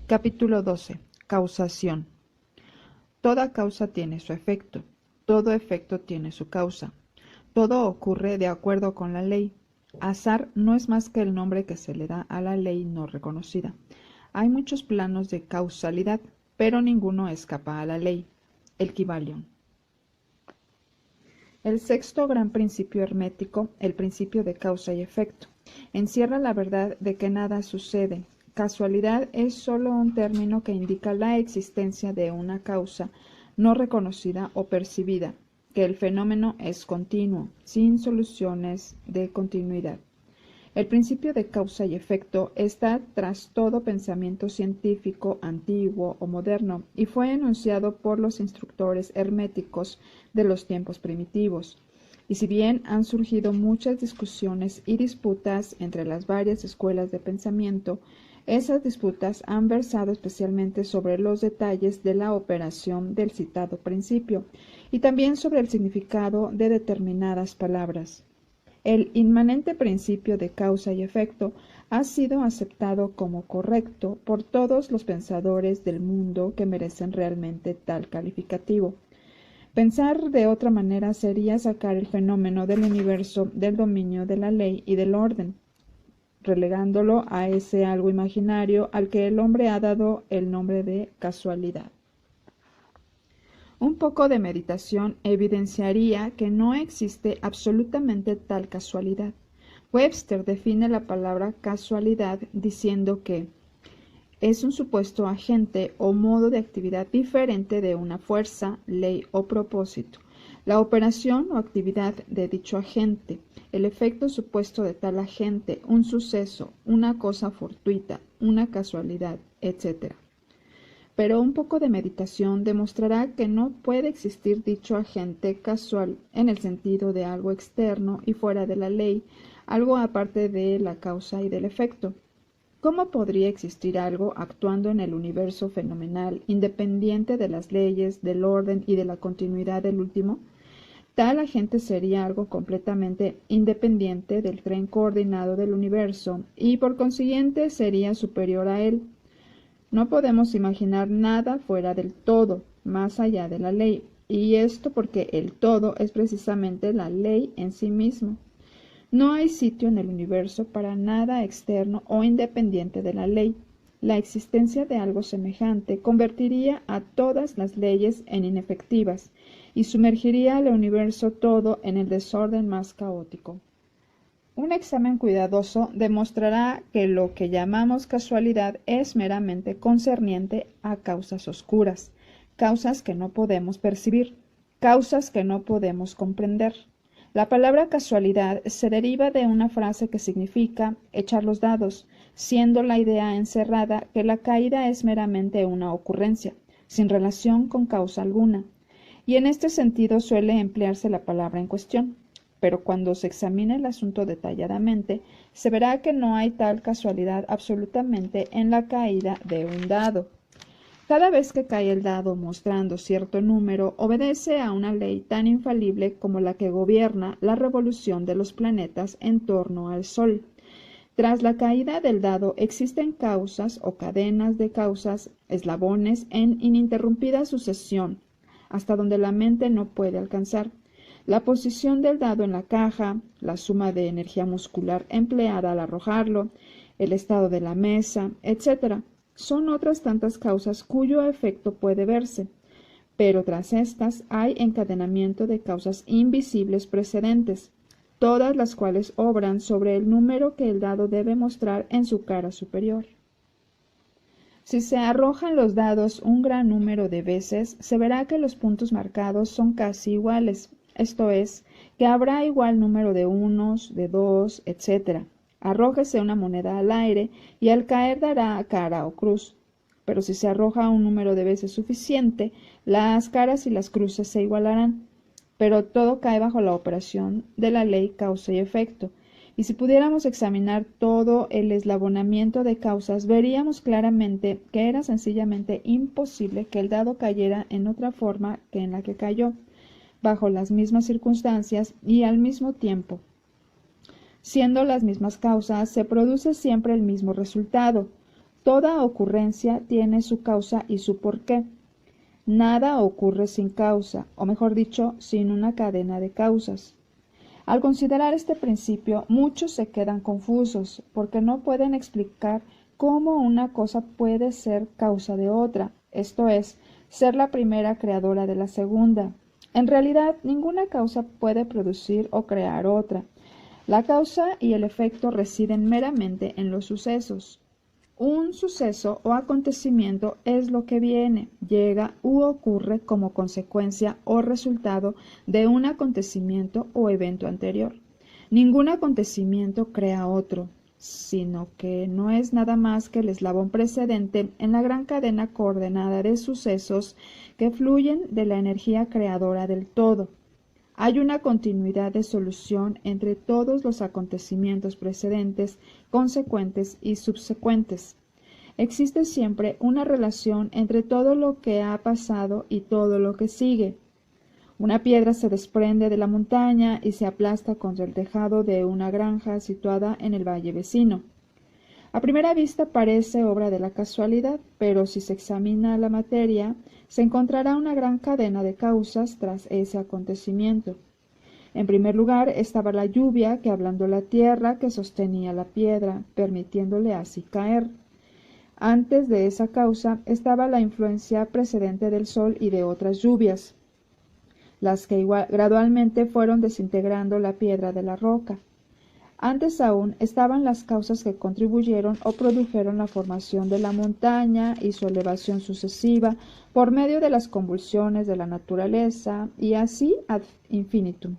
Capítulo 12. Causación. Toda causa tiene su efecto. Todo efecto tiene su causa. Todo ocurre de acuerdo con la ley. Azar no es más que el nombre que se le da a la ley no reconocida. Hay muchos planos de causalidad, pero ninguno escapa a la ley. El Kybalion. El sexto gran principio hermético, el principio de causa y efecto, encierra la verdad de que nada sucede. Casualidad es sólo un término que indica la existencia de una causa no reconocida o percibida, que el fenómeno es continuo, sin soluciones de continuidad. El principio de causa y efecto está tras todo pensamiento científico antiguo o moderno y fue enunciado por los instructores herméticos de los tiempos primitivos. Y si bien han surgido muchas discusiones y disputas entre las varias escuelas de pensamiento, esas disputas han versado especialmente sobre los detalles de la operación del citado principio y también sobre el significado de determinadas palabras. El inmanente principio de causa y efecto ha sido aceptado como correcto por todos los pensadores del mundo que merecen realmente tal calificativo. Pensar de otra manera sería sacar el fenómeno del universo del dominio de la ley y del orden, relegándolo a ese algo imaginario al que el hombre ha dado el nombre de casualidad. Un poco de meditación evidenciaría que no existe absolutamente tal casualidad. Webster define la palabra casualidad diciendo que es un supuesto agente o modo de actividad diferente de una fuerza, ley o propósito, la operación o actividad de dicho agente, el efecto supuesto de tal agente, un suceso, una cosa fortuita, una casualidad, etc. Pero un poco de meditación demostrará que no puede existir dicho agente casual en el sentido de algo externo y fuera de la ley, algo aparte de la causa y del efecto. ¿Cómo podría existir algo actuando en el universo fenomenal, independiente de las leyes, del orden y de la continuidad del último? Tal agente sería algo completamente independiente del tren coordinado del universo y por consiguiente sería superior a él. No podemos imaginar nada fuera del todo, más allá de la ley, y esto porque el todo es precisamente la ley en sí mismo. No hay sitio en el universo para nada externo o independiente de la ley. La existencia de algo semejante convertiría a todas las leyes en inefectivas y sumergiría al universo todo en el desorden más caótico. Un examen cuidadoso demostrará que lo que llamamos casualidad es meramente concerniente a causas oscuras, causas que no podemos percibir, causas que no podemos comprender. La palabra casualidad se deriva de una frase que significa echar los dados, siendo la idea encerrada que la caída es meramente una ocurrencia, sin relación con causa alguna, y en este sentido suele emplearse la palabra en cuestión. Pero cuando se examine el asunto detalladamente, se verá que no hay tal casualidad absolutamente en la caída de un dado. Cada vez que cae el dado mostrando cierto número, obedece a una ley tan infalible como la que gobierna la revolución de los planetas en torno al Sol. Tras la caída del dado existen causas o cadenas de causas, eslabones en ininterrumpida sucesión, hasta donde la mente no puede alcanzar. La posición del dado en la caja, la suma de energía muscular empleada al arrojarlo, el estado de la mesa, etc., son otras tantas causas cuyo efecto puede verse, pero tras estas hay encadenamiento de causas invisibles precedentes, todas las cuales obran sobre el número que el dado debe mostrar en su cara superior. Si se arrojan los dados un gran número de veces, se verá que los puntos marcados son casi iguales, esto es, que habrá igual número de unos, de dos, etc. Arrójese una moneda al aire y al caer dará cara o cruz. Pero si se arroja un número de veces suficiente, las caras y las cruces se igualarán. Pero todo cae bajo la operación de la ley causa y efecto. Y si pudiéramos examinar todo el eslabonamiento de causas, veríamos claramente que era sencillamente imposible que el dado cayera en otra forma que en la que cayó, bajo las mismas circunstancias y al mismo tiempo. Siendo las mismas causas, se produce siempre el mismo resultado. Toda ocurrencia tiene su causa y su porqué. Nada ocurre sin causa, o mejor dicho, sin una cadena de causas. Al considerar este principio, muchos se quedan confusos, porque no pueden explicar cómo una cosa puede ser causa de otra, esto es, ser la primera creadora de la segunda. En realidad, ninguna causa puede producir o crear otra. La causa y el efecto residen meramente en los sucesos. Un suceso o acontecimiento es lo que viene, llega u ocurre como consecuencia o resultado de un acontecimiento o evento anterior. Ningún acontecimiento crea otro, sino que no es nada más que el eslabón precedente en la gran cadena coordenada de sucesos que fluyen de la energía creadora del todo. Hay una continuidad de solución entre todos los acontecimientos precedentes, consecuentes y subsecuentes. Existe siempre una relación entre todo lo que ha pasado y todo lo que sigue. Una piedra se desprende de la montaña y se aplasta contra el tejado de una granja situada en el valle vecino. A primera vista parece obra de la casualidad, pero si se examina la materia, se encontrará una gran cadena de causas tras ese acontecimiento. En primer lugar estaba la lluvia que ablandó la tierra que sostenía la piedra, permitiéndole así caer. Antes de esa causa estaba la influencia precedente del sol y de otras lluvias, las que gradualmente fueron desintegrando la piedra de la roca. Antes aún estaban las causas que contribuyeron o produjeron la formación de la montaña y su elevación sucesiva por medio de las convulsiones de la naturaleza, y así ad infinitum.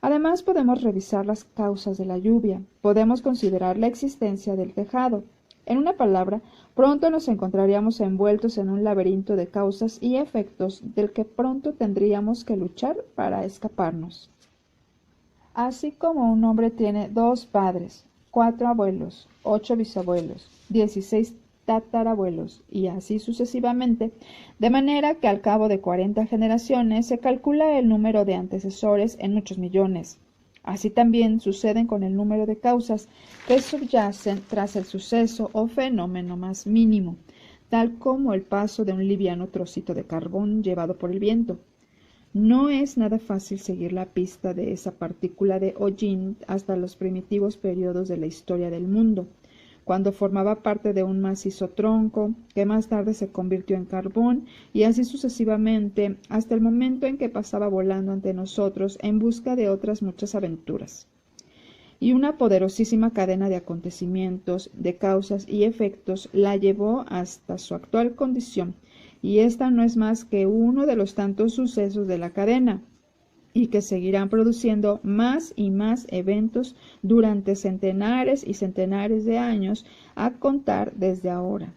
Además, podemos revisar las causas de la lluvia, podemos considerar la existencia del tejado. En una palabra, pronto nos encontraríamos envueltos en un laberinto de causas y efectos del que pronto tendríamos que luchar para escaparnos. Así como un hombre tiene 2 padres, 4 abuelos, 8 bisabuelos, 16 tatarabuelos y así sucesivamente, de manera que al cabo de 40 generaciones se calcula el número de antecesores en muchos millones. Así también suceden con el número de causas que subyacen tras el suceso o fenómeno más mínimo, tal como el paso de un liviano trocito de carbón llevado por el viento. No es nada fácil seguir la pista de esa partícula de hollín hasta los primitivos periodos de la historia del mundo, cuando formaba parte de un macizo tronco, que más tarde se convirtió en carbón, y así sucesivamente, hasta el momento en que pasaba volando ante nosotros en busca de otras muchas aventuras. Y una poderosísima cadena de acontecimientos, de causas y efectos la llevó hasta su actual condición, y esta no es más que uno de los tantos sucesos de la cadena, y que seguirán produciendo más y más eventos durante centenares y centenares de años a contar desde ahora.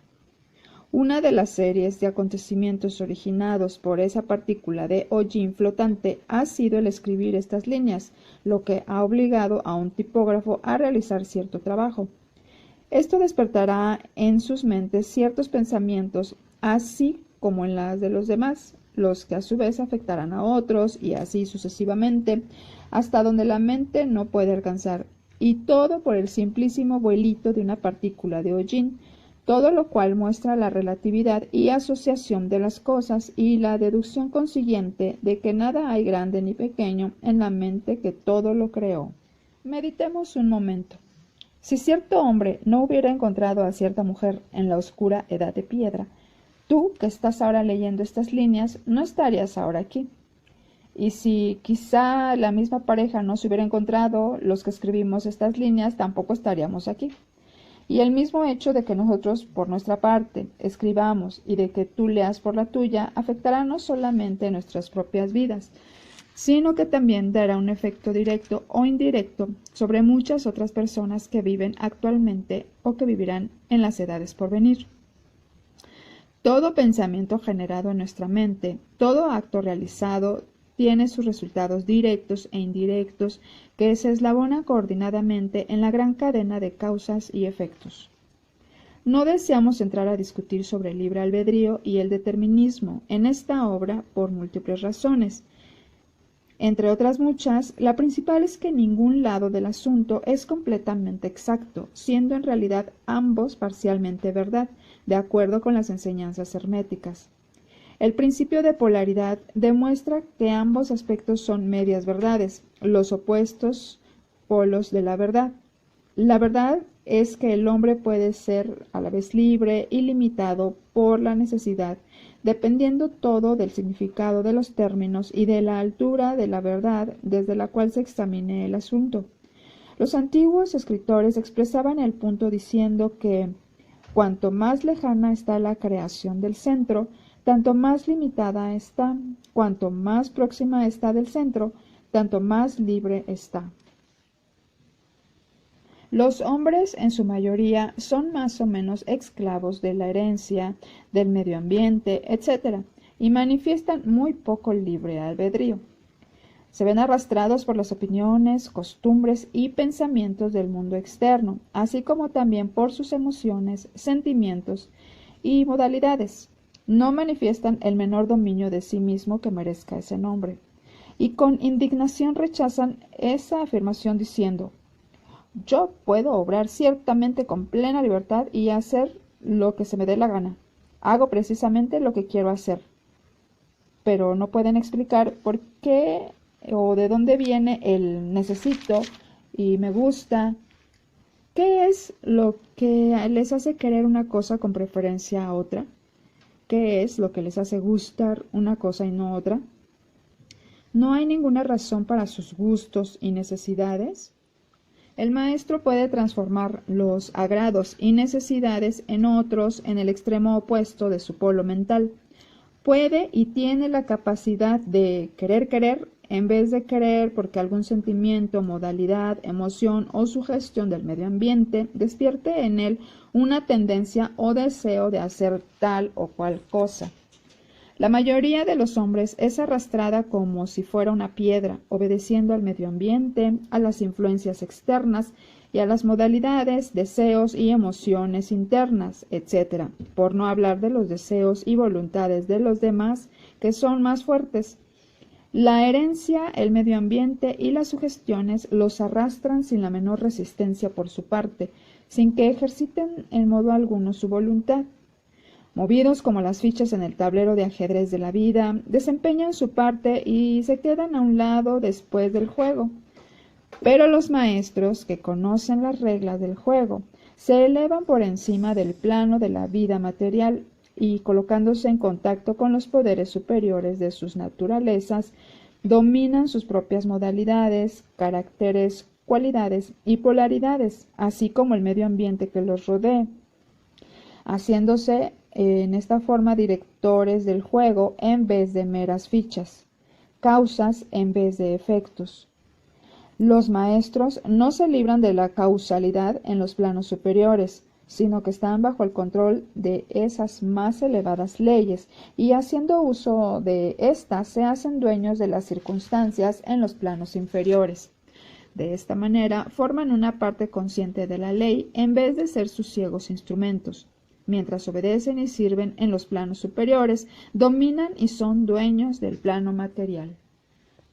Una de las series de acontecimientos originados por esa partícula de hollín flotante ha sido el escribir estas líneas, lo que ha obligado a un tipógrafo a realizar cierto trabajo. Esto despertará en sus mentes ciertos pensamientos, así como en las de los demás, los que a su vez afectarán a otros, y así sucesivamente, hasta donde la mente no puede alcanzar, y todo por el simplísimo vuelito de una partícula de hollín, todo lo cual muestra la relatividad y asociación de las cosas y la deducción consiguiente de que nada hay grande ni pequeño en la mente que todo lo creó. Meditemos un momento. Si cierto hombre no hubiera encontrado a cierta mujer en la oscura edad de piedra, tú, que estás ahora leyendo estas líneas, no estarías ahora aquí. Y si quizá la misma pareja no se hubiera encontrado, los que escribimos estas líneas tampoco estaríamos aquí. Y el mismo hecho de que nosotros, por nuestra parte, escribamos y de que tú leas por la tuya, afectará no solamente nuestras propias vidas, sino que también dará un efecto directo o indirecto sobre muchas otras personas que viven actualmente o que vivirán en las edades por venir. Todo pensamiento generado en nuestra mente, todo acto realizado, tiene sus resultados directos e indirectos que se eslabonan coordinadamente en la gran cadena de causas y efectos. No deseamos entrar a discutir sobre el libre albedrío y el determinismo en esta obra por múltiples razones. Entre otras muchas, la principal es que ningún lado del asunto es completamente exacto, siendo en realidad ambos parcialmente verdad, de acuerdo con las enseñanzas herméticas. El principio de polaridad demuestra que ambos aspectos son medias verdades, los opuestos polos de la verdad. La verdad es que el hombre puede ser a la vez libre y limitado por la necesidad, dependiendo todo del significado de los términos y de la altura de la verdad desde la cual se examine el asunto. Los antiguos escritores expresaban el punto diciendo que cuanto más lejana está la creación del centro, tanto más limitada está; cuanto más próxima está del centro, tanto más libre está. Los hombres, en su mayoría, son más o menos esclavos de la herencia, del medio ambiente, etc., y manifiestan muy poco libre albedrío. Se ven arrastrados por las opiniones, costumbres y pensamientos del mundo externo, así como también por sus emociones, sentimientos y modalidades. No manifiestan el menor dominio de sí mismo que merezca ese nombre, y con indignación rechazan esa afirmación diciendo: yo puedo obrar ciertamente con plena libertad y hacer lo que se me dé la gana. Hago precisamente lo que quiero hacer. Pero no pueden explicar por qué o de dónde viene el necesito y me gusta. ¿Qué es lo que les hace querer una cosa con preferencia a otra? ¿Qué es lo que les hace gustar una cosa y no otra? ¿No hay ninguna razón para sus gustos y necesidades? El maestro puede transformar los agrados y necesidades en otros en el extremo opuesto de su polo mental. Puede y tiene la capacidad de querer en vez de querer porque algún sentimiento, modalidad, emoción o sugestión del medio ambiente despierte en él una tendencia o deseo de hacer tal o cual cosa. La mayoría de los hombres es arrastrada como si fuera una piedra, obedeciendo al medio ambiente, a las influencias externas y a las modalidades, deseos y emociones internas, etc., por no hablar de los deseos y voluntades de los demás, que son más fuertes. La herencia, el medio ambiente y las sugestiones los arrastran sin la menor resistencia por su parte, sin que ejerciten en modo alguno su voluntad. Movidos como las fichas en el tablero de ajedrez de la vida, desempeñan su parte y se quedan a un lado después del juego. Pero los maestros, que conocen las reglas del juego, se elevan por encima del plano de la vida material y, colocándose en contacto con los poderes superiores de sus naturalezas, dominan sus propias modalidades, caracteres, cualidades y polaridades, así como el medio ambiente que los rodee, haciéndose en esta forma directores del juego en vez de meras fichas, causas en vez de efectos. Los maestros no se libran de la causalidad en los planos superiores, sino que están bajo el control de esas más elevadas leyes y haciendo uso de éstas se hacen dueños de las circunstancias en los planos inferiores. De esta manera forman una parte consciente de la ley en vez de ser sus ciegos instrumentos. Mientras obedecen y sirven en los planos superiores, dominan y son dueños del plano material.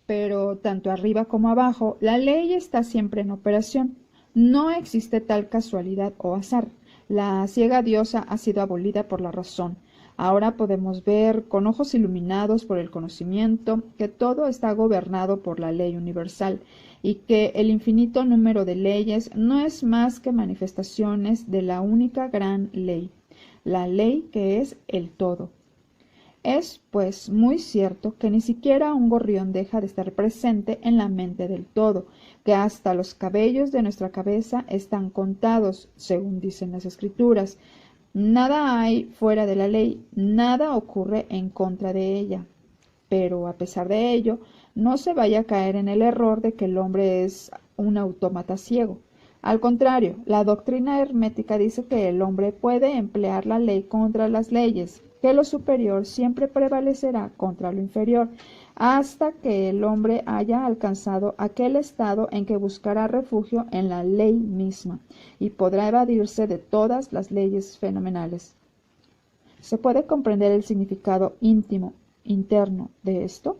Pero tanto arriba como abajo, la ley está siempre en operación. No existe tal casualidad o azar. La ciega diosa ha sido abolida por la razón. Ahora podemos ver, con ojos iluminados por el conocimiento, que todo está gobernado por la ley universal y que el infinito número de leyes no es más que manifestaciones de la única gran ley, la ley que es el todo. Es, pues, muy cierto que ni siquiera un gorrión deja de estar presente en la mente del todo, que hasta los cabellos de nuestra cabeza están contados, según dicen las Escrituras. Nada hay fuera de la ley, nada ocurre en contra de ella. Pero, a pesar de ello, no se vaya a caer en el error de que el hombre es un autómata ciego. Al contrario, la doctrina hermética dice que el hombre puede emplear la ley contra las leyes, que lo superior siempre prevalecerá contra lo inferior, hasta que el hombre haya alcanzado aquel estado en que buscará refugio en la ley misma y podrá evadirse de todas las leyes fenomenales. ¿Se puede comprender el significado íntimo, interno de esto?